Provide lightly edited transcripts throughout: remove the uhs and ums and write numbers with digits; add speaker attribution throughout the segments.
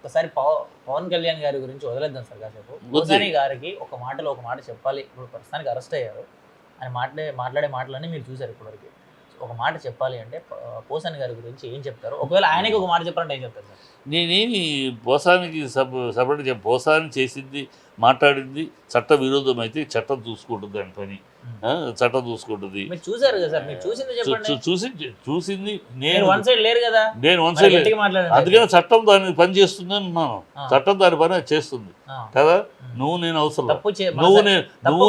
Speaker 1: ఒక్కసారి పవన్ కళ్యాణ్ గారి గురించి వదిలేద్దాం సార్ కాసేపు. పోసాని గారికి ఒక మాటలో ఒక మాట చెప్పాలి. ఇప్పుడు ప్రస్తుతానికి అరెస్ట్ అయ్యారు. ఆయన మాట్లాడే మాటలన్నీ మీరు చూసారు ఇప్పటివరకు. ఒక మాట చెప్పాలి అంటే పోసాని గారి గురించి ఏం చెప్తారు? ఒకవేళ ఆయనకి ఒక మాట చెప్పాలంటే ఏం చెప్తారు సార్?
Speaker 2: నేనేమి పోసానికి సపరేట్ పోసాని చేసింది మాట్లాడింది చట్ట విరోధం అయితే చట్టం చూసుకుంటుంది దాని పని. చట్టం చూసుకుంటుంది.
Speaker 1: చూసారు కదా సార్, మీరు చూసింది చెప్పండి.
Speaker 2: చూసింది
Speaker 1: నేను వన్ సైడ్ లేరు కదా,
Speaker 2: నేను వన్ సైడ్ అందుకనే చట్టం దాని పని చేస్తుంది అంటున్నాను. చట్టం దాని పని చేస్తుంది కదా. నువ్వు నేను అవసరం, నువ్వు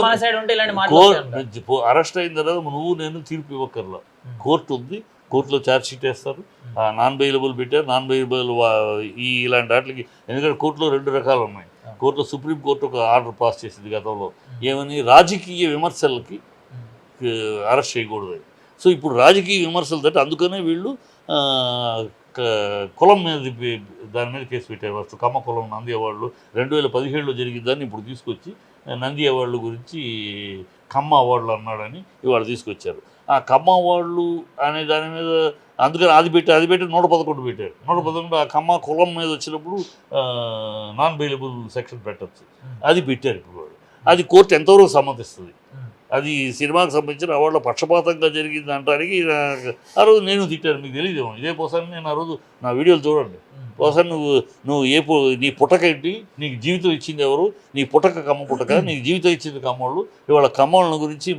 Speaker 2: అరెస్ట్ అయిన తర్వాత నువ్వు నేను తీర్పు ఇవ్వక్కర్లా. కోర్టు ఉంది, కోర్టులో ఛార్జ్ షీట్ వేస్తారు. నాన్ బెయిలబుల్ పెట్టారు. నాన్ బెయిలబుల్ ఇలాంటి వాటికి, ఎందుకంటే కోర్టులో 2 రకాలు ఉన్నాయి. కోర్టులో సుప్రీంకోర్టు ఒక ఆర్డర్ పాస్ చేసింది గతంలో, ఏమని రాజకీయ విమర్శలకి అరెస్ట్ చేయకూడదు. సో ఇప్పుడు రాజకీయ విమర్శలు తట్టి అందుకనే వీళ్ళు కులం మీద దాని మీద కేసు పెట్టారు. ఫస్ట్ కమ్మ కులం నంది అవార్డులు 2017లో జరిగిందని ఇప్పుడు తీసుకొచ్చి నంది అవార్డుల గురించి కమ్మ అవార్డులు అన్నాడని ఇవాళ తీసుకొచ్చారు. ఆ కమ్మ అవార్డులు అనే దాని మీద అందుకని అది పెట్టి 111 పెట్టారు. 111 ఆ కమ్మ కులం మీద వచ్చినప్పుడు నాన్ బెయిలబుల్ సెక్షన్ పెట్టచ్చు. అది పెట్టారు ఇప్పుడు. అది కోర్టు ఎంతవరకు సమ్మతిస్తుంది. అది సినిమాకి సంబంధించిన అవార్డులో పక్షపాతంగా జరిగింది అంటానికి ఆ రోజు నేను తిట్టాను. మీకు తెలియదేమో, ఇదే పోసాను నేను ఆ రోజు. నా వీడియోలు చూడండి. పోసాను నువ్వు నీ పుట్టకేంటి, నీకు జీవితం ఇచ్చింది ఎవరు, నీ పుట్టక కమ్మ పుట్టక, నీకు జీవితం ఇచ్చింది కమ్మోళ్ళు, ఇవాళ కమ్మోళ్ళ గురించి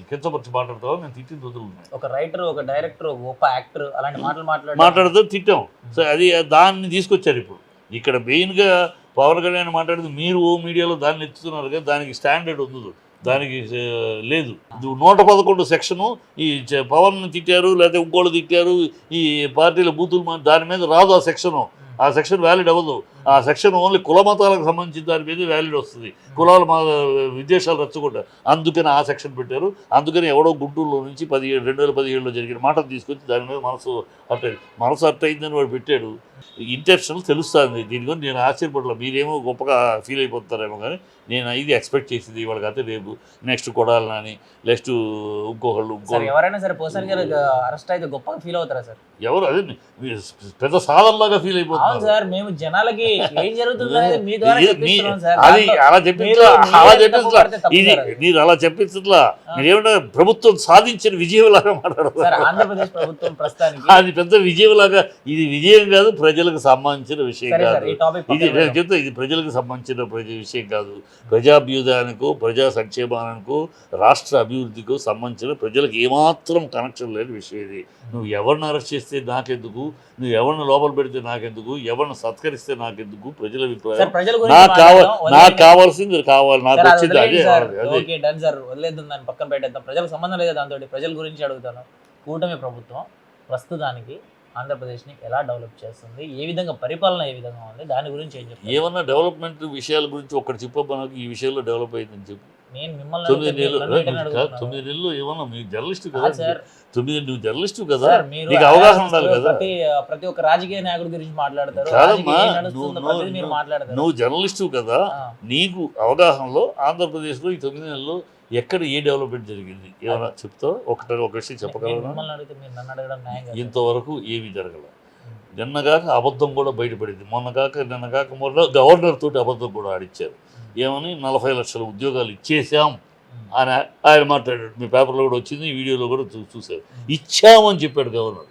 Speaker 2: కించపరిచి మాట్లాడతావు. నేను తిట్టిన రోజులు ఉన్నాయి.
Speaker 1: ఒక రైటర్, ఒక డైరెక్టర్, ఒక గొప్ప యాక్టర్ అలాంటి మాటలు
Speaker 2: మాట్లాడుతూ తిట్టాం. సో అది దాన్ని తీసుకొచ్చారు. ఇప్పుడు ఇక్కడ మెయిన్గా పవన్ కళ్యాణ్ మాట్లాడితే మీరు ఓ మీడియాలో దాన్ని ఎత్తుతున్నారు కదా, దానికి స్టాండర్డ్ ఉంది, దానికి లేదు. 111 సెక్షను ఈ పవన్ తిట్టారు లేకపోతే ఇంకోళ్ళు తిట్టారు, ఈ పార్టీల బూతులు దాని మీద రాదు. ఆ సెక్షన్ వ్యాలిడ్ అవ్వదు. ఆ సెక్షన్ ఓన్లీ కుల మతాలకు సంబంధించిన దాని మీద వ్యాలిడ్ వస్తుంది. కులాలు మా విద్వేషాలు రచ్చకుండా, అందుకని ఆ సెక్షన్ పెట్టారు. అందుకని ఎవడో గుంటూరులో నుంచి 2017లో జరిగిన మాటలు తీసుకొచ్చి దాని మీద మనసు అర్ట్ అయిందని వాడు పెట్టాడు. ఇంటెన్షన్ తెలుస్తుంది. దీని గురించి నేను ఆశ్చర్యపడలే. మీరేమో గొప్పగా ఫీల్ అయిపోతారేమో, కానీ నేను ఇది ఎక్స్పెక్ట్ చేసింది. ఇవాళ అయితే రేపు నెక్స్ట్ కొడాలని, నెక్స్ట్ ఇంకొకళ్ళు
Speaker 1: ఎవరైనా సరే పోసాని గారు అరెస్ట్ అయితే గొప్పగా ఫీల్ అవుతారా సార్?
Speaker 2: ఎవరు అదే పెద్ద సాధనలాగా ఫీల్ అయిపోతున్నారు
Speaker 1: సార్. మేము జనాలకి ఏం జరుగుతుందో
Speaker 2: అది అలా చెప్పించలా. ఇది మీరు అలా చెప్పించట్లా. మీరేమన్నా ప్రభుత్వం సాధించిన విజయంలాగా మాట్లాడతారు.
Speaker 1: ఆంధ్రప్రదేశ్ ప్రభుత్వం ప్రస్తుతానికి
Speaker 2: అది పెద్ద విజయంలాగా. ఇది విజయం కాదు, ప్రజలకు సంబంధించిన విషయం కాదు. ఇది ప్రజలకు సంబంధించిన విషయం కాదు. ప్రజాభ్యుదయానికో, ప్రజా సంక్షేమానికో, రాష్ట్ర అభివృద్ధికో సంబంధించిన ప్రజలకు ఏమాత్రం కనెక్షన్ లేని విషయం ఇది. నువ్వు ఎవరిని అరెస్ట్ చేస్తే నాకెందుకు, నువ్వు ఎవరిని లోపల పెడితే నాకెందుకు, ఎవరిని సత్కరిస్తే నాకెందుకు, ప్రజల అభిప్రాయం నాకు కావాల్సింది కావాలి, నాకు వచ్చింది అదే.
Speaker 1: వదిలేద్దాం, దాన్ని పక్కన పెట్టేద్దాం. ప్రజలకు సంబంధం లేదు దాంతో. ప్రజల గురించి అడుగుతాను. కూటమి ప్రభుత్వం ప్రస్తుతానికి ఆంధ్రప్రదేశ్ని ఎలా డెవలప్ చేస్తుంది, ఏ విధంగా పరిపాలన ఏ విధంగా ఉంది, దాని గురించి ఏం చెప్తారు?
Speaker 2: ఏమన్నా డెవలప్మెంట్ విషయాల గురించి ఒకటి చెప్పబ్బా నాకు. ఈ విషయంలో డెవలప్ అయిందని చెప్పు.
Speaker 1: నేను మిమ్మల్ని
Speaker 2: 9 నెలలు ఏమన్నా మీరు జర్నలిస్ట్ కదా, 9 నువ్వు జర్నలిస్ట్ కదా, నీకు అవగాహన ఉండాలి కదా.
Speaker 1: ప్రతి ఒక్క రాజకీయ నాయకుడి గురించి మాట్లాడతారు.
Speaker 2: నువ్వు జర్నలిస్ట్ కదా, నీకు అవగాహనలో ఆంధ్రప్రదేశ్లో ఈ 9 నెలల్లో ఎక్కడ ఏ డెవలప్మెంట్ జరిగింది ఏమైనా చెప్తావు? ఒక విషయం చెప్పగలరా? ఇంతవరకు ఏమీ జరగల. నిన్నగాక అబద్ధం కూడా బయటపడింది. నిన్నగాక గవర్నర్ తోటి అబద్ధం కూడా ఆడిచ్చారు. ఏమని 40 లక్షల ఉద్యోగాలు ఇచ్చేసాం అని ఆయన మాట్లాడాడు. మీ పేపర్లో కూడా వచ్చింది, ఈ వీడియోలో కూడా చూశారు. ఇచ్చామని చెప్పాడు గవర్నర్.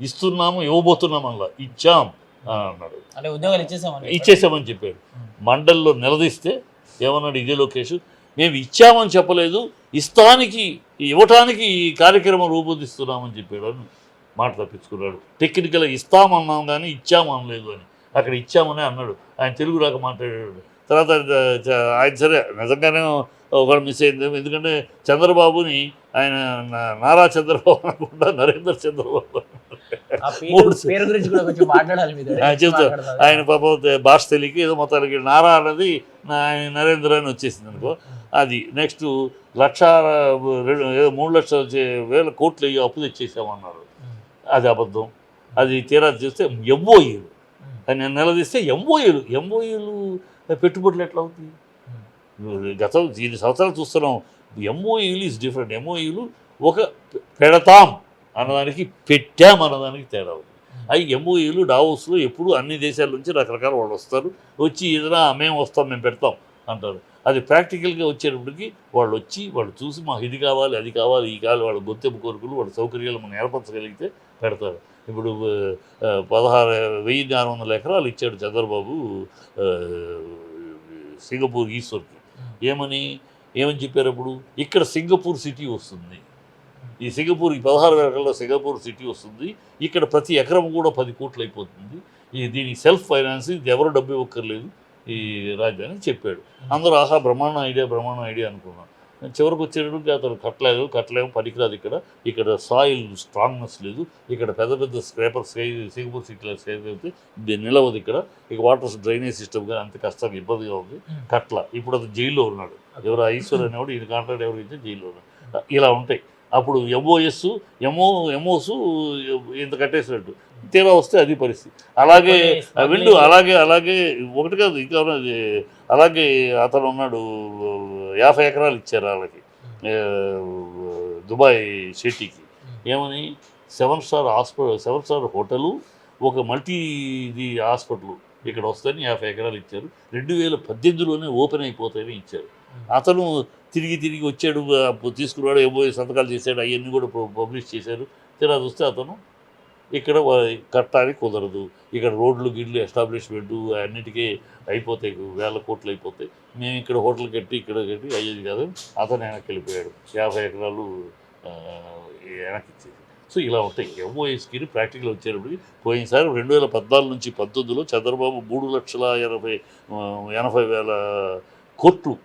Speaker 2: ఇస్తున్నాము, ఇవ్వబోతున్నాం, అలా ఇచ్చాం అని అన్నాడు. ఇచ్చేసామని చెప్పాడు. మండలిలో నిలదీస్తే ఏమన్నాడు ఇదే లోకేష్, మేము ఇచ్చామని చెప్పలేదు, ఇవ్వటానికి ఈ కార్యక్రమం రూపొందిస్తున్నామని చెప్పాడు అని మాట తప్పించుకున్నాడు. టెక్నికల్గా ఇస్తామన్నాం కానీ ఇచ్చామనలేదు అని. అక్కడ ఇచ్చామనే అన్నాడు. ఆయన తెలుగు రాక మాట్లాడాడు. తర్వాత ఆయన సరే నిజంగానే ఒకటి మిస్ అయింది. ఎందుకంటే చంద్రబాబుని ఆయన నారా చంద్రబాబు అనుకుంటా నరేంద్ర చంద్రబాబు చెప్తారు. ఆయన పాపం భాష తెలియక ఏదో మొత్తానికి నారా అన్నది ఆయన నరేంద్ర అని వచ్చేసింది అనుకో. అది నెక్స్ట్ 3,00,000 కోట్లు అప్పు తెచ్చేసామన్నారు. అది అబద్ధం. అది తీరా చూస్తే ఎంఓయూలు అని నిలదీస్తే ఎంఓయూలు పెట్టుబడులు ఎట్లా అవుతాయి? గత 7 సంవత్సరాలు చూస్తున్నాం. ఎంఓయూలు ఈజ్ డిఫరెంట్. ఎంఓయూలు ఒక పెడతాం అన్నదానికి పెట్టాం అన్నదానికి తేడా ఉంది. అవి ఎంఓయూలు డావోస్లో ఎప్పుడు అన్ని దేశాల నుంచి రకరకాల వాళ్ళు వస్తారు, వచ్చి ఏదైనా మేము వస్తాం మేము పెడతాం అంటారు. అది ప్రాక్టికల్గా వచ్చేటప్పటికి వాళ్ళు వచ్చి వాళ్ళు చూసి మాకు ఇది కావాలి అది కావాలి ఈ కావాలి వాళ్ళ గొంతెమ్మ కోరికలు వాళ్ళ సౌకర్యాలు మనం ఏర్పరచగలిగితే పెడతారు. ఇప్పుడు 16,600 ఎకరాలు ఇచ్చాడు చంద్రబాబు సింగపూర్ ఈశ్వర్కి. ఏమని చెప్పారు అప్పుడు? ఇక్కడ సింగపూర్ సిటీ వస్తుంది, ఈ సింగపూర్ ఈ 16 ఎకరాల్లో సింగపూర్ సిటీ వస్తుంది, ఇక్కడ ప్రతి ఎకరం కూడా 10 కోట్లు అయిపోతుంది, దీనికి సెల్ఫ్ ఫైనాన్స్, ఇది ఎవరు డబ్బు ఇవ్వక్కర్లేదు ఈ రాజధాని చెప్పాడు. అందరూ ఆహా బ్రహ్మాండం ఐడియా అనుకున్నాం. చివరికి వచ్చేటప్పుడు అతను కట్టలేము పనికిరాదు, ఇక్కడ సాయిల్ స్ట్రాంగ్నెస్ లేదు, ఇక్కడ పెద్ద స్క్రేపర్ సింగపూర్ సిటీలో స్క్రేపర్ అయితే ఇది నిలవదు, ఇక వాటర్ డ్రైనేజ్ సిస్టమ్ కానీ అంత కష్టంగా ఇబ్బందిగా ఉంది, కట్ల. ఇప్పుడు అతను జైల్లో ఉన్నాడు, ఎవరు ఈశ్వర్ అనేవాడు, ఈయన కాంట్రాక్ట్ ఎవరు ఇస్తే జైల్లో ఉన్నాడు. ఇలా ఉంటాయి. అప్పుడు ఎంఓస్ ఇంత కట్టేసినట్టు, తీరా వస్తే అది పరిస్థితి. అలాగే వీళ్ళు అలాగే ఒకటి కాదు ఇంకా అలాగే అతను ఉన్నాడు, 50 ఎకరాలు ఇచ్చారు వాళ్ళకి దుబాయ్ సిటీకి. ఏమని 7 స్టార్ హోటలు, ఒక మల్టీ ఇది హాస్పిటల్ ఇక్కడ వస్తాయని 50 ఎకరాలు ఇచ్చారు. 2018లోనే ఓపెన్ అయిపోతాయని ఇచ్చారు. అతను తిరిగి వచ్చాడు, తీసుకున్నాడు, ఏమో సంతకాలు చేశాడు, అవన్నీ కూడా పబ్లిష్ చేశారు. తీరా చూస్తే అతను ఇక్కడ కట్టడానికి కుదరదు, ఇక్కడ రోడ్లు గిడ్లు ఎస్టాబ్లిష్మెంట్ అన్నిటికీ అయిపోతాయి, 1000 కోట్లు అయిపోతాయి, మేము ఇక్కడ హోటల్ కట్టి అయ్యేది కాదు. అతను వెనక్కి వెళ్ళిపోయాడు, 50 ఎకరాలు వెనక్కి ఇచ్చేది. సో ఇలా ఉంటాయి. ఎంఓఎస్కి ప్రాక్టికల్ వచ్చేటప్పటికి పోయినసారి 2014 నుంచి 19లో చంద్రబాబు 3,80,000 కోట్లు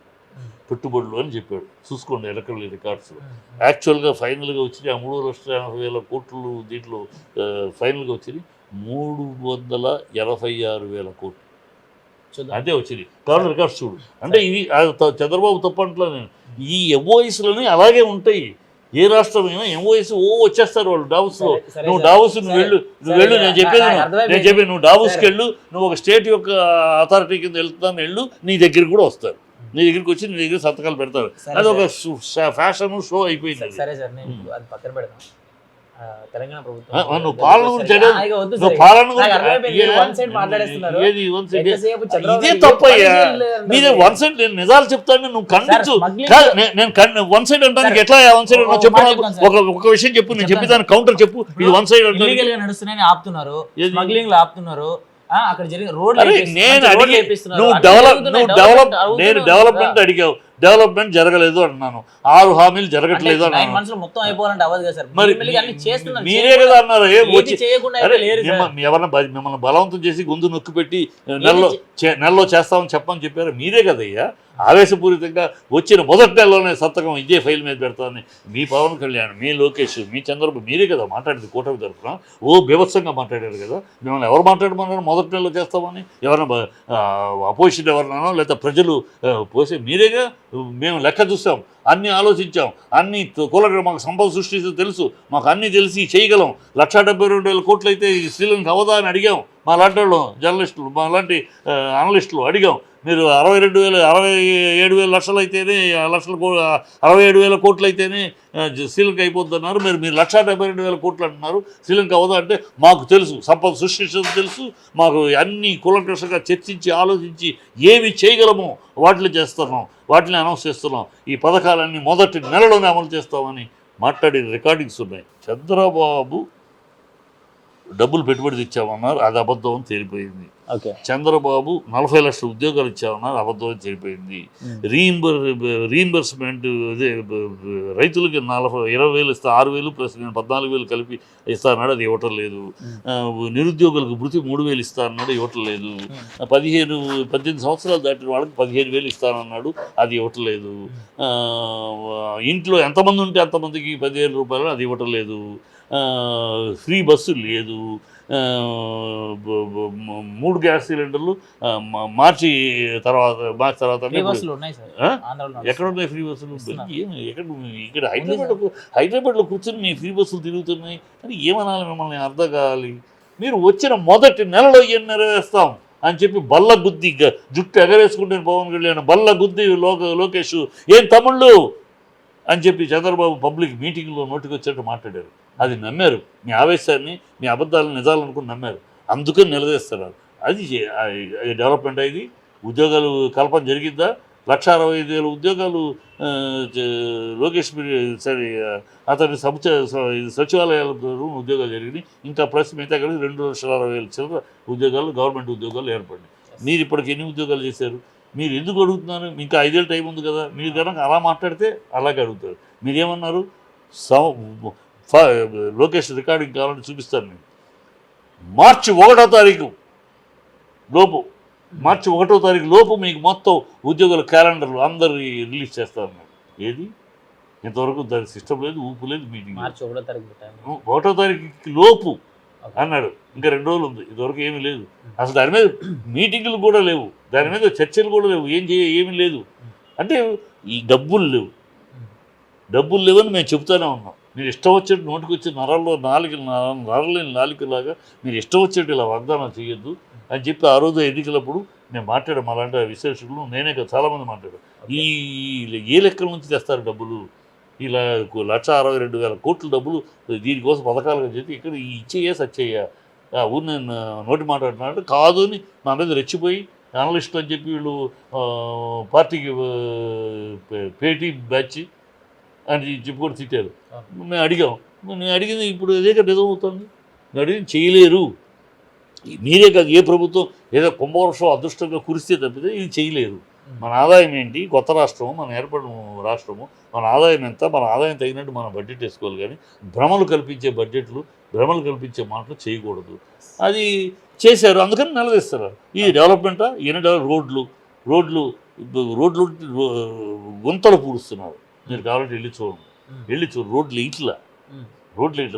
Speaker 2: పెట్టుబడులు అని చెప్పాడు. చూసుకోండి ఎలక్ట్రల్ రికార్డ్స్లో. యాక్చువల్గా ఫైనల్గా వచ్చింది ఆ 3,80,000 కోట్లు, దీంట్లో ఫైనల్గా వచ్చింది 386,000 కోట్లు. అదే వచ్చింది కావాలి రికార్డ్స్ చూడు. అంటే ఇది చంద్రబాబు తప్పంట్లో ఈ ఎంఓఎస్లోనే అలాగే ఉంటాయి. ఏ రాష్ట్రమైనా ఎంఓఎస్ వచ్చేస్తారు వాళ్ళు డావోస్లో. నువ్వు డావోస్ వెళ్ళు నేను చెప్పేది నువ్వు డావోస్కి వెళ్ళు, నువ్వు ఒక స్టేట్ యొక్క అథారిటీ కింద వెళ్ళు, నీ దగ్గరికి కూడా వస్తారు, నీ దగ్గరికి వచ్చి నీ దగ్గర సంతకాలు పెడతారు. అది ఒక ఫ్యాషన్ షో అయిపోయింది.
Speaker 1: సరే సార్, నేను అది పక్కన పెడతాను. తెలంగాణ ప్రభుత్వం
Speaker 2: నువ్వు పాలన గురించి ఇదే తప్పయ్యా. మీదే వన్ సైడ్. నేను నిజాలు చెప్తాను, నువ్వు ఖండించు. నేను వన్ సైడ్ అంటానికి ఎట్లా వన్ సైడ్ చెప్పు, ఒక విషయం చెప్పు, నేను చెప్పేదాన్ని కౌంటర్ చెప్పు. ఇది వన్ సైడ్
Speaker 1: నడుస్తున్నాయని ఆపుతున్నారు, స్మగ్లింగ్ ఆపుతున్నారు. అక్కడ జరిగిన రోడ్
Speaker 2: డెవలప్మెంట్ అడిగావు, డెవలప్మెంట్ జరగలేదు అంటున్నాను. 6 హామీలు జరగట్లేదు అన్నాను.
Speaker 1: మొత్తం అయిపోవాలంటే అవ్వదు కదా సార్.
Speaker 2: మీరే కదా అన్నారు మిమ్మల్ని బలవంతం చేసి గొంతు నొక్కి పెట్టి నెలలో చేస్తామని చెప్పని చెప్పారు. మీరే కదయ్యా ఆవేశపూరితంగా వచ్చిన మొదటి నెలలోనే సంతకం ఇదే ఫైల్ మీద పెడతామని మీ పవన్ కళ్యాణ్, మీ లోకేష్, మీ చంద్రబాబు మీరే కదా మాట్లాడింది కూటమి తరఫున. బీభత్సంగా మాట్లాడారు కదా. మిమ్మల్ని ఎవరు మాట్లాడమన్నారు మొదటి నెలలో చేస్తామని? ఎవరైనా అపోజిషన్ ఎవరినానో లేదా ప్రజలు పోసే మీరేగా. మేము లెక్క చూసాం, అన్నీ ఆలోచించాం, అన్ని కూలగా మాకు సంపద సృష్టిస్తే తెలుసు, మాకు అన్నీ తెలిసి చేయగలం. 1,72,000 కోట్లు అయితే శ్రీలంక అవదా అని అడిగాం. మా లాంటి వాళ్ళు జర్నలిస్టులు, మా లాంటి అనలిస్టులు అడిగాం. మీరు 67,000 లక్షలు అయితేనే 67,000 కోట్లు అయితేనే శ్రీలంక అయిపోద్ది అన్నారు. మీరు 1,72,000 కోట్లు అంటున్నారు. శ్రీలంక అవదా అంటే మాకు తెలుసు, సంపద సృష్టించడం తెలుసు, మాకు అన్ని కూలంకషంగా చర్చించి ఆలోచించి ఏమి చేయగలమో వాటిని చేస్తున్నాం, వాటిని అనౌన్స్ చేస్తున్నాం. ఈ పథకాలన్నీ మొదటి నెలలోనే అమలు చేస్తామని మాట్లాడిన రికార్డింగ్స్ ఉన్నాయి. చంద్రబాబు డబ్బులు పెట్టుబడి తెచ్చామన్నారు, అది అబద్ధం అని తేలిపోయింది. చంద్రబాబు 40 లక్షల ఉద్యోగాలు ఇచ్చామన్నారు, అబద్ధం అని తేలిపోయింది. రీయింబర్స్మెంట్ అదే రైతులకి 20,000 ఇస్తా, 6,000 ప్లస్ నేను 14,000 కలిపి ఇస్తా అన్నాడు, అది ఇవ్వటం లేదు. నిరుద్యోగులకు వృత్తి 3,000 ఇస్తా అన్నాడు, ఇవ్వటం లేదు. 18 సంవత్సరాలు దాటిన వాళ్ళకి 15,000 ఇస్తానన్నాడు, అది ఇవ్వటం లేదు. ఇంట్లో ఎంతమంది ఉంటే అంతమందికి 15,000 రూపాయలు, అది ఇవ్వటం లేదు. ఫ్రీ బస్సు లేదు. 3 గ్యాస్ సిలిండర్లు మార్చి తర్వాత ఎక్కడ ఉన్నాయి ఫ్రీ బస్సులు? ఇక్కడ హైదరాబాద్లో కూర్చొని మీ ఫ్రీ బస్సులు తిరుగుతున్నాయి అని ఏమనాలి? మిమ్మల్ని అర్థం కావాలి. మీరు వచ్చిన మొదటి నెలలో ఏం నెరవేరుస్తాం అని చెప్పి బల్ల గుద్ది జుట్టు ఎగరేసుకుంటే పవన్ కళ్యాణ్ బల్ల గుద్ది లోకేష్ ఏం తమ్ముళ్ళు అని చెప్పి చంద్రబాబు పబ్లిక్ మీటింగ్లో నోటికి వచ్చేట్టు మాట్లాడారు. అది నమ్మారు. మీ ఆవేశాన్ని, మీ అబద్ధాలను నిజాలు అనుకుని నమ్మారు. అందుకని నిలదీస్తున్నారు. అది డెవలప్మెంట్ అయింది. ఉద్యోగాలు కల్పన జరిగిద్దా? 1,65,000 ఉద్యోగాలు లోకేష్ సరే అతని సచివాలయాల ద్వారా ఉద్యోగాలు జరిగినాయి. ఇంకా ప్లస్ మిగతా కలిసి 2,60,000 చిల్లర ఉద్యోగాలు గవర్నమెంట్ ఉద్యోగాలు ఏర్పడినాయి. మీరు ఇప్పటికి ఎన్ని ఉద్యోగాలు చేశారు? మీరు ఎందుకు అడుగుతున్నారు? ఇంకా 5 ఏళ్ళ టైం ఉంది కదా. మీరు కనుక అలా మాట్లాడితే అలాగే అడుగుతారు. మీరేమన్నారు? లోకేష్ రికార్డింగ్ కావాలని చూపిస్తాను నేను. మార్చి 1వ తారీఖు లోపు మీకు మొత్తం ఉద్యోగుల క్యాలెండర్లు అందరు రిలీజ్ చేస్తారన్నారు. ఏది? ఇంతవరకు దాని సిస్టమ్ లేదు, ఊపు లేదు, మీటింగ్.
Speaker 1: మార్చి 1వ తారీఖు
Speaker 2: 1వ తారీఖుకి లోపు అన్నాడు. ఇంకా 2 రోజులు ఉంది. ఇదివరకు ఏమీ లేదు. అసలు దాని మీద మీటింగులు కూడా లేవు, దాని మీద చర్చలు కూడా లేవు, ఏమీ లేదు. అంటే ఈ డబ్బులు లేవని మేము చెబుతూనే ఉన్నాం. మీరు ఇష్టం వచ్చేట్టు నోటికి వచ్చి నరలేని నాలుకలాగా మీరు ఇష్టం వచ్చేట్టు ఇలా వాగ్దానం చేయొద్దు అని చెప్పి ఆ రోజు ఎన్నికలప్పుడు నేను మాట్లాడాను. అలాంటి విశ్లేషకులు నేనే కదా చాలామంది మాట్లాడాను. ఏ లెక్కల నుంచి తెస్తారు డబ్బులు? ఇలా 1,62,000 కోట్ల డబ్బులు దీనికోసం పథకాలుగా చెప్పి ఇక్కడ ఇచ్చేయా సచ్చేయ్యా ఊరు నేను నోటి మాట్లాడుతున్నాడు కాదు అని నా మీద రెచ్చిపోయి అనలిస్టులు అని చెప్పి వీళ్ళు పార్టీకి పేటీ బ్యాచ్ అని చెప్పి కూడా తిట్టారు. మేము అడిగాం. నేను అడిగింది ఇప్పుడు అదే కదా నిజం అవుతుంది. నేను అడిగింది చేయలేరు. మీరే కాదు, ఏ ప్రభుత్వం ఏదో కుంభవర్షం అదృష్టంగా కురిస్తే తప్పితే ఇది చేయలేరు. మన ఆదాయం ఏంటి? కొత్త రాష్ట్రము, మన ఏర్పడిన రాష్ట్రము, మన ఆదాయం ఎంత, మన ఆదాయం తగినట్టు మనం బడ్జెట్ వేసుకోవాలి. కానీ భ్రమలు కల్పించే బడ్జెట్లు, భ్రమలు కల్పించే మాటలు చేయకూడదు. అది చేశారు. అందుకని నిలదీస్తారు. ఈ డెవలప్మెంటా? ఈయన రోడ్లు గుంతలు పూడుస్తున్నారు. మీరు కావాలంటే వెళ్ళి చూడండి.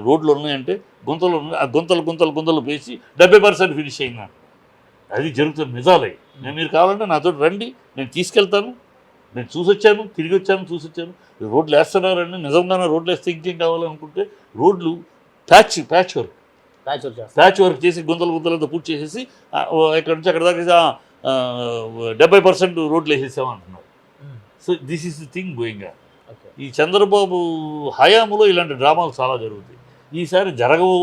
Speaker 2: రోడ్లు ఉన్నాయంటే గుంతలు ఉన్నాయి. ఆ గుంతలు వేసి 70% ఫినిష్ అయినా అది జరుగుతున్న నిజాలే. మీరు కావాలంటే నాతో రండి, నేను తీసుకెళ్తాను. నేను తిరిగి వచ్చాను. రోడ్లు వేస్తున్నారండి. నిజంగానే రోడ్లు వేస్తే ఇంకేం కావాలనుకుంటే రోడ్లు ప్యాచ్ వర్క్ చేసి గుంతలతో పూర్తి చేసేసి ఇక్కడ నుంచి అక్కడ దాకా 70% రోడ్లు వేసేసామంటున్నారు. So this is the thing going on. ఈ చంద్రబాబు హయాంలో ఇలాంటి డ్రామాలు చాలా జరుగుతాయి. ఈసారి జరగవు.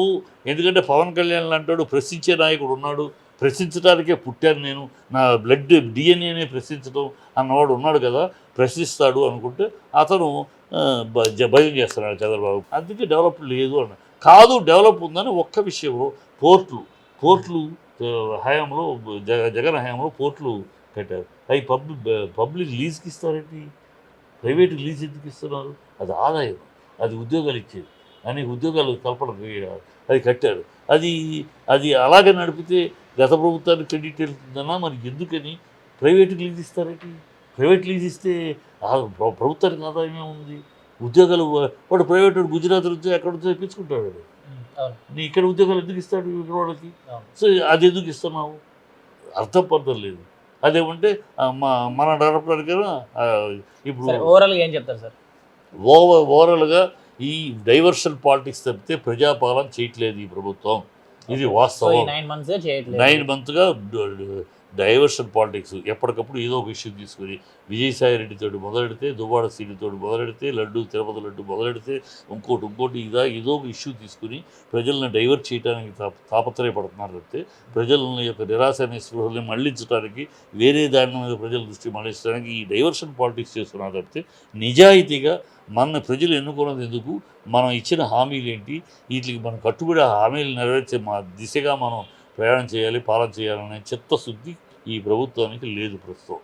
Speaker 2: ఎందుకంటే పవన్ కళ్యాణ్ అంటాడు ప్రశ్నించే నాయకుడు ఉన్నాడు, ప్రశ్నించడానికే పుట్టాను నేను, నా బ్లడ్ డిఎన్ఏనే ప్రశ్నించడం అన్నవాడు ఉన్నాడు కదా, ప్రశ్నిస్తాడు అనుకుంటే అతను భయం చేస్తున్నాడు చంద్రబాబు. అందుకే డెవలప్ లేదు అన్న కాదు. డెవలప్ ఉందని ఒక్క విషయంలో పోర్ట్లు హయాంలో జగన్ హయాంలో పోర్ట్లు కట్టారు. అవి పబ్లిక్ లీజ్కి ఇస్తారండి. ప్రైవేట్ లీజ్ ఎందుకు ఇస్తున్నారు? అది ఆదాయం, అది ఉద్యోగాలు ఇచ్చేది, అనేక ఉద్యోగాలు కల్పన అది కట్టారు. అది అలాగే నడిపితే గత ప్రభుత్వానికి క్రెడిట్ వెళ్తుందన్నా మరి ఎందుకని ప్రైవేట్కి లీజ్ ఇస్తారేంటి? ప్రైవేట్ లీజ్ ఇస్తే ప్రభుత్వానికి ఆదాయమే ఉంది. ఉద్యోగాలు వాడు ప్రైవేట్ గుజరాత్ నుంచి ఎక్కడ నుంచో తెప్పించుకుంటాడు. నీ ఇక్కడ ఉద్యోగాలు ఎందుకు ఇస్తాడు ఇక్కడ వాళ్ళకి? సో అది ఎందుకు ఇస్తున్నావు? అర్థం లేదు. అదేమంటే మన డెవలప్మెంట్ ఇప్పుడు
Speaker 1: ఓవరాల్గా ఏం చెప్తారు సార్?
Speaker 2: ఓవరాల్గా ఈ డైవర్షన్ పాలిటిక్స్ తప్పితే ప్రజాపాలన చేయట్లేదు ఈ ప్రభుత్వం. ఇది వాస్తవం. 9 మంత్స్గా డైవర్షన్ పాలిటిక్స్. ఎప్పటికప్పుడు ఏదో ఒక ఇష్యూ తీసుకుని విజయసాయి రెడ్డితో మొదలెడితే, దువ్వాడ సీనితో మొదలెడితే, తిరుపతి లడ్డు మొదలెడితే, ఇంకోటి ఏదో ఒక ఇష్యూ తీసుకుని ప్రజలను డైవర్ట్ చేయడానికి తాపత్రయపడుతున్నారు తప్పితే ప్రజల యొక్క నిరాశ నిస్పృహల్ని మళ్లించడానికి, వేరే దాని మీద ప్రజల దృష్టి మళ్లించడానికి ఈ డైవర్షన్ పాలిటిక్స్ చేస్తున్నారు తప్పితే నిజాయితీగా మన ప్రజలు ఎన్నుకున్నది ఎందుకు, మనం ఇచ్చిన హామీలు ఏంటి, వీటికి మనం కట్టుబడి హామీలు నెరవేర్చే దిశగా మనం ప్రయాణం చేయాలి, పాలన చేయాలనే చిత్తశుద్ధి ఈ ప్రభుత్వానికి లేదు ప్రస్తుతం.